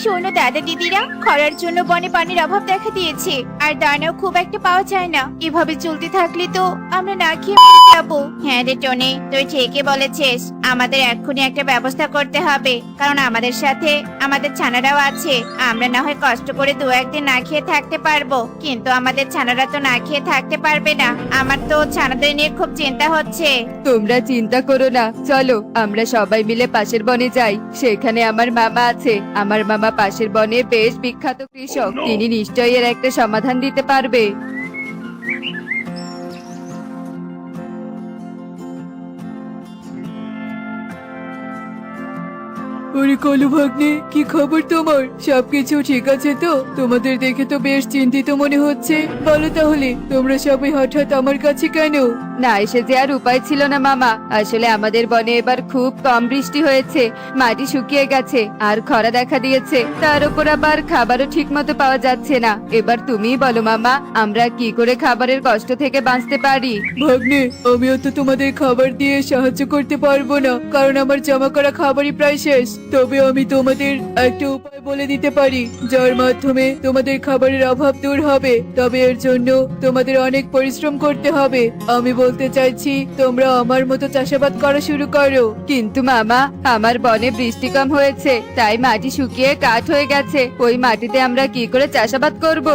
শোনো দাদা দিদিরা, খরার জন্য বনে পানির অভাব দেখা দিয়েছে, আর দানাও খুব একটা পাওয়া যায় না। এভাবে চলতে থাকলে তো আমরা না খেয়ে মরে যাবো। হ্যাঁ রে টনি, তুই ঠিকই বলেছিস। আমাদের এক্ষুনি একটা ব্যবস্থা করতে হবে, কারণ আমাদের সাথে আমাদের ছানারাও আছে। আমরা না হয় কষ্ট করে দু একদিন না খেয়ে থাকতে পারবো, কিন্তু আমাদের ছানারা তো না খেয়ে থাকতে পারবে না। আমার তো ছানাদের নিয়ে খুব চিন্তা হচ্ছে। তোমরা চিন্তা করো না, চলো আমরা সবাই মিলে পাশের বনে যাই। সেখানে আমার মামা আছে। আমার মামা পাশের বনে বেশ বিখ্যাত কৃষক, তিনি নিশ্চয়ই এর একটা সমাধান দিতে পারবে। ওরে কলু ভাগ্নে, কি খবর তোমার? সবকিছু ঠিক আছে তো? তোমাদের দেখে তো বেশ চিন্তিত মনে হচ্ছে। বলো তাহলে তোমরা সবাই হঠাৎ আমার কাছে কেন? না এসে যে আর উপায় ছিল না মামা। আসলে আমাদের বনে এবার খুব কম বৃষ্টি হয়েছে, মাটি শুকিয়ে গেছে আর খরা দেখা দিয়েছে। তার উপর আবার খাবারও ঠিক মতো পাওয়া যাচ্ছে না। এবার তুমিই বলো মামা, আমরা কি করে খাবারের কষ্ট থেকে বাঁচতে পারি? ভাগ্নে, আমিও তো তোমাদের খাবার দিয়ে সাহায্য করতে পারবো না, কারণ আমার জমা করা খাবারই প্রায় শেষ। তবে আমি তোমাদের একটা উপায় বলে দিতে পারি, যার মাধ্যমে তোমাদের খাবারের অভাব দূর হবে। তবে এর জন্য তোমাদের অনেক পরিশ্রম করতে হবে। আমি বলতে চাইছি, তোমরা আমার মতো চাষাবাদ করা শুরু করো। কিন্তু মামা, আমার বনে বৃষ্টি কম হয়েছে, তাই মাটি শুকিয়ে কাঠ হয়ে গেছে। ওই মাটিতে আমরা কি করে চাষাবাদ করব?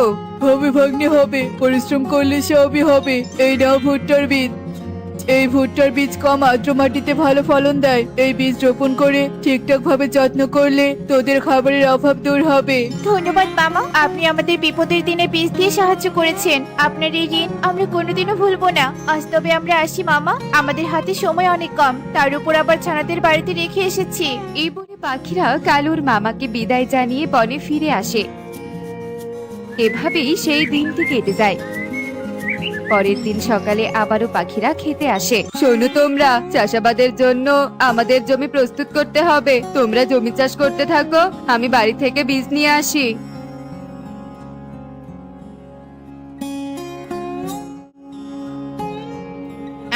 হবে ভাগ্নে হবে, পরিশ্রম করলে সবই হবে। এই নাও ভুট্টার বীজ। এই ভুট্টার বীজ কম আর্দ্র মাটিতে ভালো ফলন দেয়। এই বীজ রোপণ করে ঠিকঠাক ভাবে যত্ন করলে তোদের খাবারের অভাব দূর হবে। ধন্যবাদ মামা, আপনি আমাদের বিপদের দিনে বীজ দিয়ে সাহায্য করেছেন। আপনার এই ঋণ আমরা কোনোদিনও ভুলবো না। আজ তবে আমরা আসি মামা, আমাদের হাতে সময় অনেক কম, তার উপর আবার ছানাদের বাড়িতে রেখে এসেছি। এই বনে পাখিরা কালুর মামাকে বিদায় জানিয়ে বনে ফিরে আসে। এভাবেই সেই দিনটি কেটে যায়। পরের দিন সকালে আবারও পাখিরা খেতে আসে। শোনো তোমরা, চাষাবাদের জন্য আমাদের জমি প্রস্তুত করতে হবে। তোমরা জমি চাষ করতে থাকো, আমি বাড়ি থেকে বীজ নিয়ে আসি।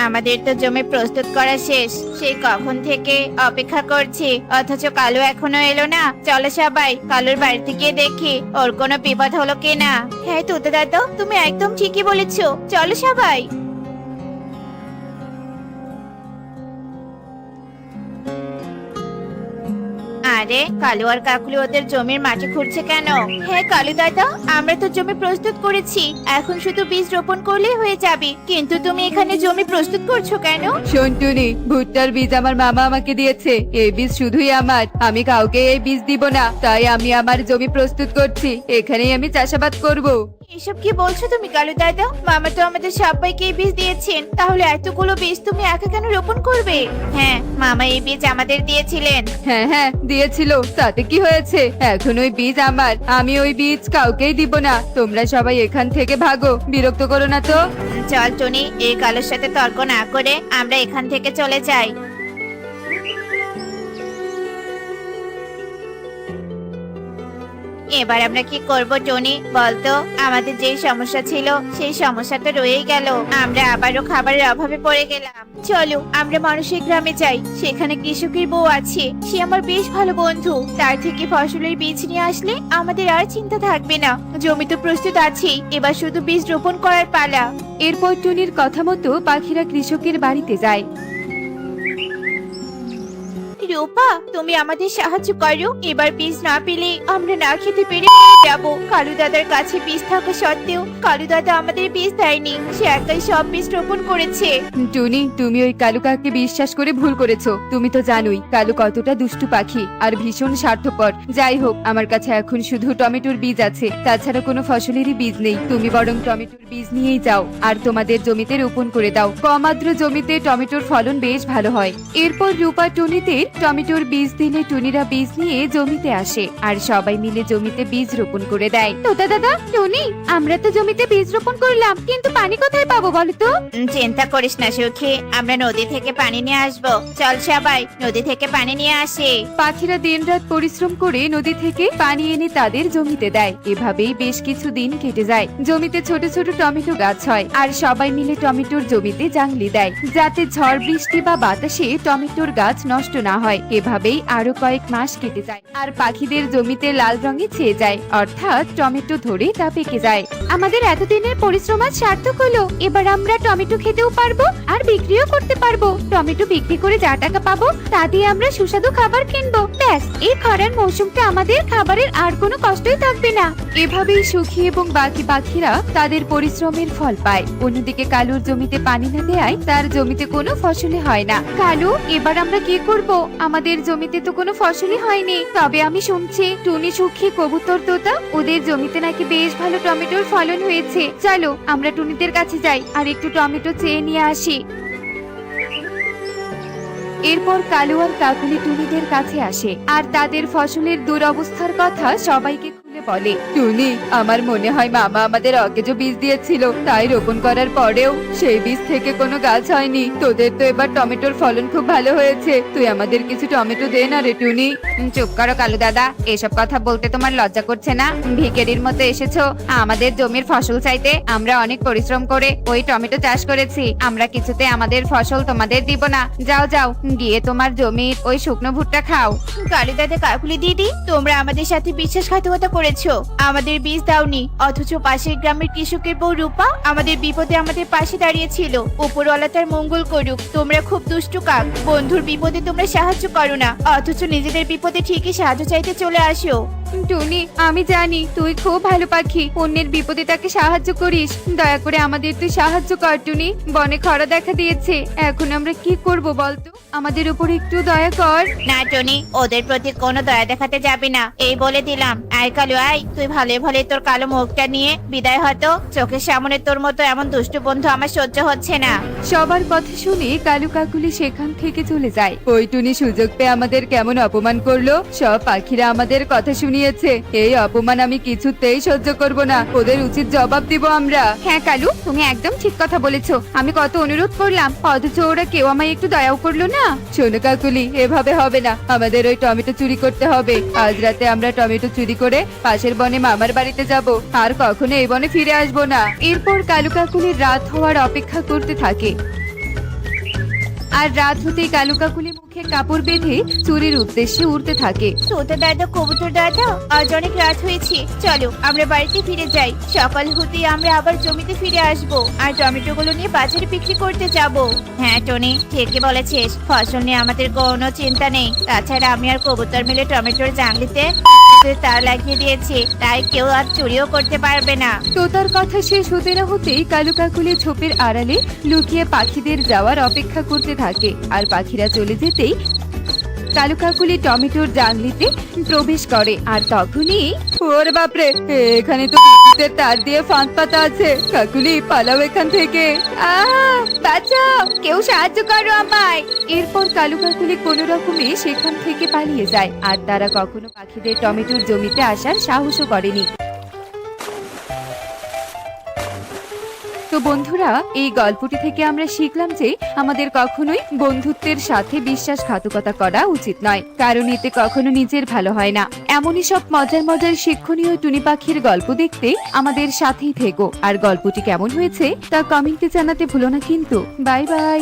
আমাদের তো জমি প্রস্তুত করা শেষ, সেই কখন থেকে অপেক্ষা করছি, অথচ কালু এখনো এলো না। চলো সবাই কালুর বাড়িতে গিয়ে দেখি ওর কোনো বিপদ হলো কিনা। হ্যাঁ তোতা দাদা, তুমি একদম ঠিকই বলেছো, চলো সবাই। আরে কালু আর কাকুলি ওদের জমির মাটি খুঁড়ছে কেন? হ্যাঁ কালু দাদা, আমরা তো জমি প্রস্তুত করেছি, এখন শুধু বীজ রোপণ করলেই হয়ে যাবে। কিন্তু তুমি এখানে জমি প্রস্তুত করছো কেন? শোন টুনি, ভুট্টার বীজ আমার মামা আমাকে দিয়েছে। এই বীজ শুধুই আমার, আমি কাউকে এই বীজ দিব না। তাই আমি আমার জমি প্রস্তুত করছি, এখানেই আমি চাষাবাদ করব। এসব কি বলছো তুমি কালু দাদা? মামা তো আমাদের সবাইকে এই বীজ দিয়েছেন, তাহলে এতগুলো বীজ তুমি একা কেন রোপণ করবে? হ্যাঁ, মামা এই বীজ আমাদের দিয়েছিলেন। হ্যাঁ হ্যাঁ দিয়েছিল, তাতে কি হয়েছে? এখন ওই বীজ আমার, আমি ওই বীজ কাউকেই দিব না। তোমরা সবাই এখান থেকে ভাগো, বিরক্ত করো না তো। চল টনি, এই কালুর সাথে তর্ক না করে আমরা এখান থেকে চলে যাই। এবার আমরা কি করব টনি, বলতো? আমাদের যেই সমস্যা ছিল সেই সমস্যা তো রয়েই গেল, আমরা আবারও খাবারের অভাবে পড়ে গেলাম। চলো আমরা মানুষের গ্রামে যাই, সেখানে কৃষকের বউ আছে, সে আমার বেশ ভালো বন্ধু। তার থেকে ফসলের বীজ নিয়ে আসলে আমাদের আর চিন্তা থাকবে না। জমি তো প্রস্তুত আছেই, এবার শুধু বীজ রোপণ করার পালা। এরপর টুনির কথা মতো পাখিরা কৃষকের বাড়িতে যায়। রূপা, তুমি আমাদের সাহায্য করো। এবার বীজ না পেলে আমরা না খেতে পেরে যাব। কালু দাদার কাছে বীজ থাকা সত্ত্বেও কালু দাদা আমাদের বীজ দেয়নি, সে একাই সব বীজ রোপণ করেছে। টুনি, তুমি ওই কালু কাককে বিশ্বাস করে ভুল করেছো। তুমি তো জানোই কালু কতটা দুষ্টু পাখি আর ভীষণ স্বার্থপর। যাই হোক, আমার কাছে এখন শুধু টমেটোর বীজ আছে, তাছাড়া কোনো ফসলেরই বীজ নেই। তুমি বরং টমেটোর বীজ নিয়েই যাও আর তোমাদের জমিতে রোপণ করে দাও। কম আর্দ্র জমিতে টমেটোর ফলন বেশ ভালো হয়। এরপর রূপা টুনিদের টমেটোর বীজ দিলে টুনিরা বীজ নিয়ে জমিতে আসে আর সবাই মিলে জমিতে বীজ রোপণ করে দেয়। তোতা দাদা, টুনি, আমরা তো জমিতে বীজ রোপণ করলাম, কিন্তু পানি কোথায় পাবো বলো তো? চিন্তা করিস না সুখী, আমরা নদী থেকে পানি নিয়ে আসবো। চল সবাই নদী থেকে পানি নিয়ে আসি। পাখিরা দিনরাত পরিশ্রম করে নদী থেকে পানি এনে তাদের জমিতে দেয়। এভাবেই বেশ কিছু দিন কেটে যায়। জমিতে ছোট ছোট টমেটো গাছ হয় আর সবাই মিলে টমেটোর জমিতে জাংলি দেয়, যাতে ঝড় বৃষ্টি বা বাতাসে টমেটোর গাছ নষ্ট না হয়। হয়। এভাবেই আরো কয়েক মাস কেটে যায় আর পাখিদের জমিতে লাল রঙে ছেয়ে যায়, অর্থাৎ টমেটো ধরে তা পেকে যায়। আমাদের এতদিনের পরিশ্রম আজ সার্থক হলো। এবার আমরা টমেটো খেতেও পারবো আর বিক্রিও করতে পারবো। টমেটো বিক্রি করে যা টাকা পাবো তা দিয়ে আমরা সুস্বাদু খাবার কিনবো। ব্যাস, এই খরার মৌসুমটা আমাদের খাবারের আর কোনো কষ্টই থাকবে না। এভাবেই সুখী এবং বাকি পাখিরা তাদের পরিশ্রমের ফল পায়। অন্যদিকে কালুর জমিতে পানি না দেয়ায় তার জমিতে কোনো ফসলই হয় না। কালু, এবার আমরা কি করব? আমাদের জমিতে তো কোনো ফসলই হয়নি। তবে আমি শুনছি টুনি, সুখী, কবুতর, তোতা ওদের জমিতে নাকি বেশ ভালো টমেটোর ফলন হয়েছে। চলো আমরা টুনিদের কাছে যাই আর একটু টমেটো চেয়ে নিয়ে আসি। এরপর কালু আর কাকুলি টুনিদের কাছে আসে আর তাদের ফসলের দুরবস্থার কথা সবাইকে খুলে বলে। টুনি, আমার মনে হয় মামা আমাদের অকেজো বীজ দিয়েছিল, তাই রোপণ করার পরেও সেই বীজ থেকে কোনো গাছ হয়নি। তোদের তো এবার টমেটোর ফলন খুব ভালো হয়েছে, তুই আমাদের কিছু টমেটো দে না রে টুনি। চুপ করো কালু দাদা, এসব কথা বলতে তোমার লজ্জা করছে না? ভিখারির মতো এসেছো আমাদের জমির ফসল চাইতে। আমরা অনেক পরিশ্রম করে ওই টমেটো চাষ করেছি, আমরা কিছুতে আমাদের ফসল তোমাদের দিব না। যাও যাও, গিয়ে তোমার জমির ওই শুকনো ভুট্টা খাও। কালু দাদা, কাকুলি দিদি, তোমরা আমাদের সাথে বিশ্বাসঘাতকতা করেছো। আমাদের বীজ দাওনি, অথচ পাশের গ্রামের কৃষকের বউ রূপা আমাদের বিপদে আমাদের পাশে দাঁড়িয়েছিল। উপরওয়ালা তার মঙ্গল করুক। তোমরা খুব দুষ্টু কাক, বন্ধুর বিপদে তোমরা সাহায্য করো না, অথচ নিজেদের বিপদে ঠিকই সাহায্য চাইতে চলে আসো। টুনি, আমি জানি তুই খুব ভালো পাখি, অন্যের বিপদে তাকে সাহায্য করিস। দয়া করে আমাদের তুই সাহায্য কর টুনি। বনে খরা দেখা দিয়েছে, এখন আমরা কি করব বলতো? আমাদের উপর একটু দয়া কর। না টনি, ওদের প্রতি কোনো দয়া দেখাতে যাবি না, এই বলে দিলাম। আয় কালু আয়, তুই ভালো ভালো তোর কালো মুখটা নিয়ে বিদায় হতো। চোখের সামনে তোর মতো এমন দুষ্টু বন্ধু আমার সহ্য হচ্ছে না। সবার কথা শুনে কালু কাকুলি সেখান থেকে চলে যায়। ওই টুনি সুযোগ পেয়ে আমাদের কেমন অপমান করলো। সব পাখিরা আমাদের কথা শুনিয়েছে, এই অপমান আমি কিছুতেই সহ্য করব না। ওদের উচিত জবাব দিব আমরা। হ্যাঁ কালু, তুমি একদম ঠিক কথা বলেছো। আমি কত অনুরোধ করলাম, অথচ ওরা কেউ আমায় একটু দয়াও করলো না। শোনো কাকুলি, এভাবে হবে না। আমাদের ওই টমেটো চুরি করতে হবে। আজ রাতে আমরা টমেটো চুরি করে পাশের বনে মামার বাড়িতে যাব, আর কখনো এই বনে ফিরে আসবো না। এরপর কালু কাকুলির রাত হওয়ার অপেক্ষা করতে থাকে আর রাত হতেই কালু কাকুলি মুখে কাপড় বেঁধে চুরির উদ্দেশ্যে উড়তে থাকে। তোতা দাদা, কবুতর দাদা, আজ অনেক রাত হয়েছে, চলো আমরা বাড়িতে ফিরে যাই। সকাল হতেই আমরা আবার জমিতে ফিরে আসবো আর টমেটো গুলো নিয়ে বাজারে বিক্রি করতে যাব। হ্যাঁ টনি, ঠিকই বলেছিস, ফসল নিয়ে আমাদের কোনো চিন্তা নেই। তাছাড়া আমি আর কবুতর মিলে টমেটোর জাংলিতে তার লাগিয়ে দিয়েছি, তাই কেউ আর চুরিও করতে পারবে না। তোতার কথা শেষ হতে না হতেই কালু কাকুলি ঝোপের আড়ালে লুকিয়ে পাখিদের যাওয়ার অপেক্ষা করতে থাকে। আর পাখিরা চলে যেতেই কালু কাকুলি টমেটোর জাংলিতে প্রবেশ করে। আর তখনই ওরে বাপরে, এখানে তো বিদ্যুতের তার দিয়ে ফাঁদ পাতা আছে। কাকুলি, পালাও এখান থেকে। বাঁচাও, কেউ সাহায্য করো আমায়। এরপর কালু কাকুলি কোনো রকমে সেখান থেকে পালিয়ে যায় আর তারা কখনো পাখিদের টমেটোর জমিতে আসার সাহসও করেনি। তো বন্ধুরা, এই গল্পটি থেকে আমরা শিখলাম যে আমাদের কখনোই বন্ধুত্বের সাথে বিশ্বাসঘাতকতা করা উচিত নয়, কারণ এতে কখনো নিজের ভালো হয় না। এমনই সব মজার মজার শিক্ষণীয় টুনি পাখির গল্প দেখতে আমাদের সাথেই থেকো। আর গল্পটি কেমন হয়েছে তা কমেন্টে জানাতে ভুলো না কিন্তু। Bye bye.